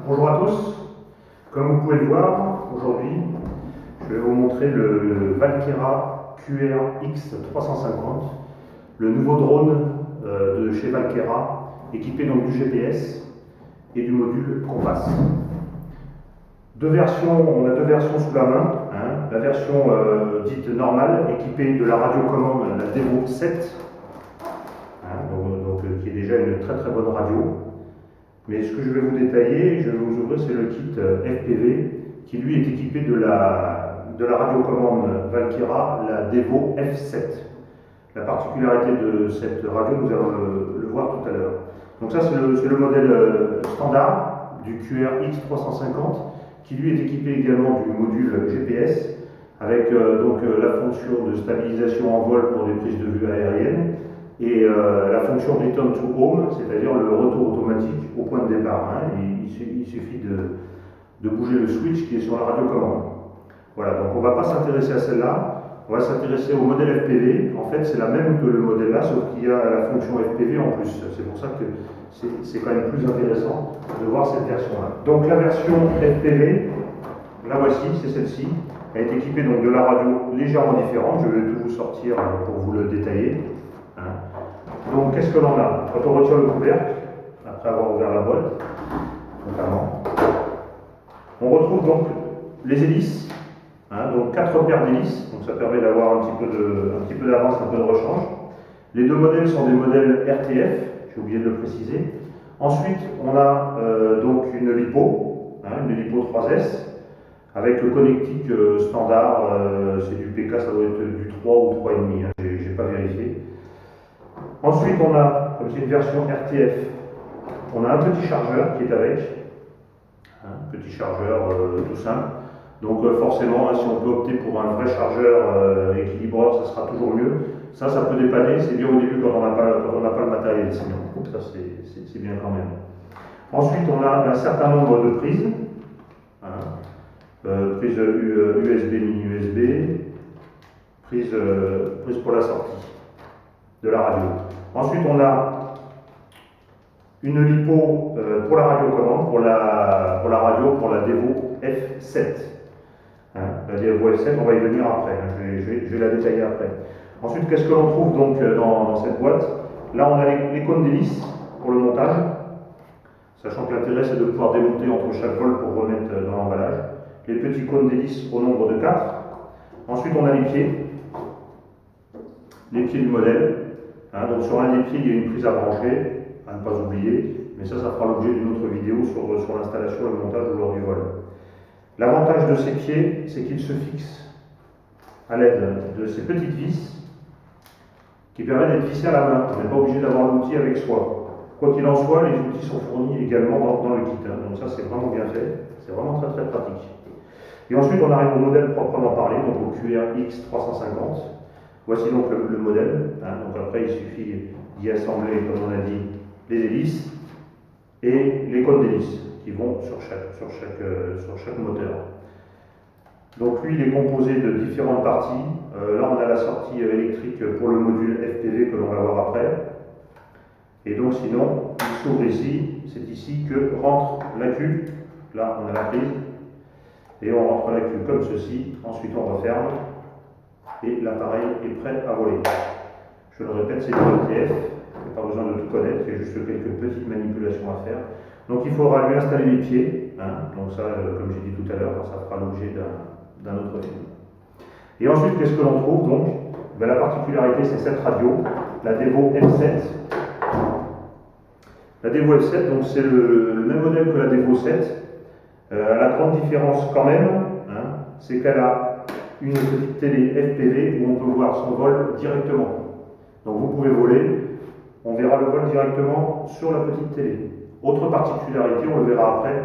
Bonjour à tous. Comme vous pouvez le voir, aujourd'hui, je vais vous montrer le Valkera QRX 350, le nouveau drone de chez Valkera, équipé donc du GPS et du module Compass. On a deux versions sous la main. La version dite normale, équipée de la radiocommande, la Devo 7, qui est déjà une très très bonne radio. Mais ce que je vais vous détailler, je vais vous ouvrir, c'est le kit FPV qui lui est équipé de la radiocommande Valkera, la Devo F7. La particularité de cette radio, nous allons le voir tout à l'heure. Donc ça, c'est le modèle standard du QRX 350 qui lui est équipé également du module GPS avec la fonction de stabilisation en vol pour des prises de vue aériennes et la fonction Return to Home, c'est-à-dire le retour automatique au point de départ. Il suffit de bouger le switch qui est sur la radiocommande. Voilà, donc on ne va pas s'intéresser à celle-là, on va s'intéresser au modèle FPV. En fait, c'est la même que le modèle là, sauf qu'il y a la fonction FPV en plus. C'est pour ça que c'est quand même plus intéressant de voir cette version-là. Donc la version FPV, la voici, c'est celle-ci. Elle est équipée donc de la radio légèrement différente. Je vais tout vous sortir pour vous le détailler. Donc qu'est-ce que l'on a? Quand on retire le couvercle, après avoir ouvert la boîte, notamment, on retrouve donc les hélices, donc 4 paires d'hélices, donc ça permet d'avoir un petit peu d'avance, un peu de rechange. Les deux modèles sont des modèles RTF, j'ai oublié de le préciser. Ensuite, on a donc une LiPo 3S, avec le connectique standard, c'est du PK, ça doit être du 3 ou 3,5, j'ai pas vérifié. Ensuite, on a, comme c'est une version RTF, on a un petit chargeur qui est avec, petit chargeur tout simple. Donc forcément, si on peut opter pour un vrai chargeur équilibreur, ça sera toujours mieux. Ça peut dépanner, c'est bien au début quand on n'a pas le matériel, sinon ça c'est bien quand même. Ensuite, on a un certain nombre de prises, prise USB, mini USB, prise pour la sortie de la radio. Ensuite, on a une LiPo pour la radiocommande, pour la radio, pour la Devo F7. La Devo F7, on va y venir après, je vais la détailler après. Ensuite, qu'est-ce que l'on trouve donc dans cette boîte? Là, on a les cônes d'hélice pour le montage, sachant que l'intérêt c'est de pouvoir démonter entre chaque vol pour remettre dans l'emballage. Les petits cônes d'hélice au nombre de 4. Ensuite, on a les pieds du modèle. Donc sur un des pieds, il y a une prise à brancher, à ne pas oublier, mais ça fera l'objet d'une autre vidéo sur l'installation et le montage lors du vol. L'avantage de ces pieds, c'est qu'ils se fixent à l'aide de ces petites vis qui permettent d'être vissés à la main. On n'est pas obligé d'avoir l'outil avec soi. Quoi qu'il en soit, les outils sont fournis également dans le kit. Donc ça, c'est vraiment bien fait. C'est vraiment très très pratique. Et ensuite, on arrive au modèle proprement parlé, donc au QRX 350. Voici donc le modèle. Donc après, il suffit d'y assembler, comme on a dit, les hélices et les cônes d'hélice qui vont sur chaque moteur. Donc lui, il est composé de différentes parties. Là, on a la sortie électrique pour le module FPV que l'on va voir après. Et donc sinon, il s'ouvre ici. C'est ici que rentre la queue. Là, on a la prise. Et on rentre la queue comme ceci. Ensuite, on referme. Et l'appareil est prêt à voler. Je le répète, c'est du RTF, il n'y a pas besoin de tout connaître, il y a juste quelques petites manipulations à faire. Donc il faudra lui installer les pieds, donc ça, comme j'ai dit tout à l'heure, ça fera l'objet d'un autre film. Et ensuite, qu'est-ce que l'on trouve donc? La particularité, c'est cette radio, la Devo F7. La Devo F7, donc c'est le même modèle que la Devo 7. La grande différence quand même, c'est qu'elle a une petite télé FPV où on peut voir son vol directement. Donc vous pouvez voler, on verra le vol directement sur la petite télé. Autre particularité, on le verra après,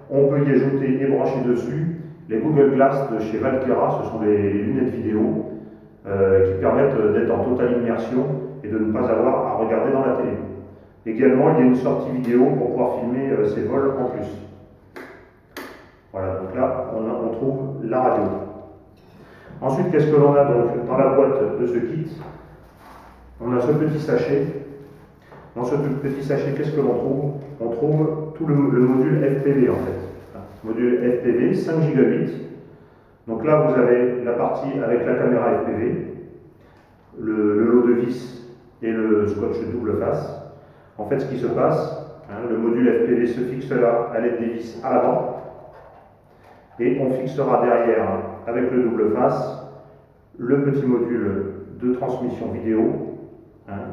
on peut y ajouter et brancher dessus les Google Glass de chez Valkera, ce sont des lunettes vidéo qui permettent d'être en totale immersion et de ne pas avoir à regarder dans la télé. Également, il y a une sortie vidéo pour pouvoir filmer ces vols en plus. Voilà, donc là, on trouve la radio. Ensuite, qu'est-ce que l'on a donc dans la boîte de ce kit? On a ce petit sachet Dans ce petit sachet, qu'est-ce que l'on trouve? On trouve tout le module FPV en fait. Module FPV, 5 gigabits. Donc là, vous avez la partie avec la caméra FPV, le lot de vis et le scotch double face. En fait, ce qui se passe, le module FPV se fixe là à l'aide des vis à l'avant, et on fixera derrière, avec le double face, le petit module de transmission vidéo,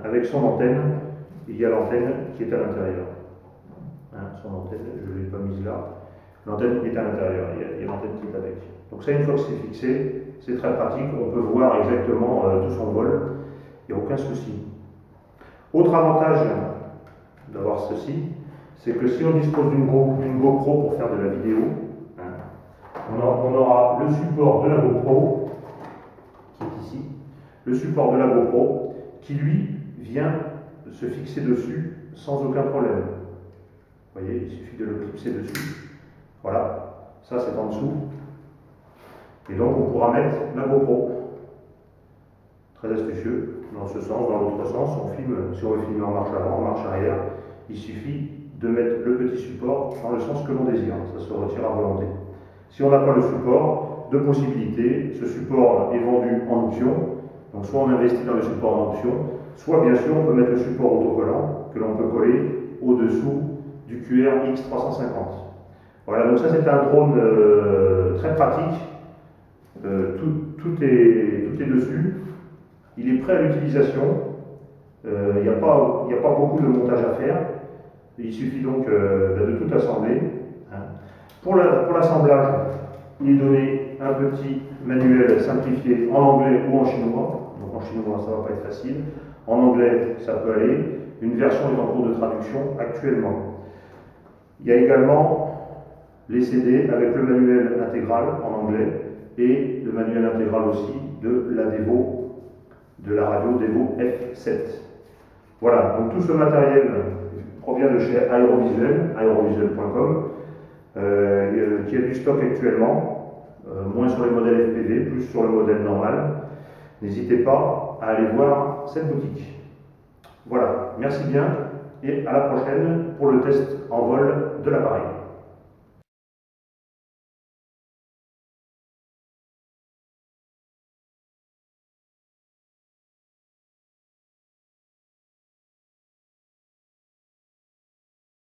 avec son antenne. Il y a l'antenne qui est à l'intérieur. Son antenne, je ne l'ai pas mise là. L'antenne est à l'intérieur, il y a l'antenne qui est avec. Donc ça, une fois que c'est fixé, c'est très pratique, on peut voir exactement tout son vol, il n'y a aucun souci. Autre avantage d'avoir ceci, c'est que si on dispose d'une GoPro pour faire de la vidéo, on aura le support de la GoPro, qui est ici, le support de la GoPro, qui lui vient se fixer dessus sans aucun problème. Vous voyez, il suffit de le clipser dessus. Voilà, ça c'est en dessous. Et donc on pourra mettre la GoPro. Très astucieux, dans ce sens, dans l'autre sens, si on veut filmer en marche avant, en marche arrière, il suffit de mettre le petit support dans le sens que l'on désire. Ça se retire à volonté. Si on n'a pas le support, deux possibilités. Ce support est vendu en option. Donc soit on investit dans le support en option, soit bien sûr on peut mettre le support autocollant que l'on peut coller au-dessous du QR X350. Voilà, donc ça c'est un drone très pratique. Tout est dessus. Il est prêt à l'utilisation. Il n'y a pas beaucoup de montage à faire. Il suffit donc de tout assembler. Pour l'assemblage, il est donné un petit manuel simplifié en anglais ou en chinois. Donc en chinois, ça ne va pas être facile. En anglais, ça peut aller. Une version est en cours de traduction actuellement. Il y a également les CD avec le manuel intégral en anglais et le manuel intégral aussi de la Devo, de la radio Devo F7. Voilà, donc tout ce matériel provient de chez Aerovisuel, aerovisuel.com, qui a du stock actuellement, moins sur les modèles FPV, plus sur le modèle normal. N'hésitez pas à aller voir cette boutique. Voilà, merci bien et à la prochaine pour le test en vol de l'appareil.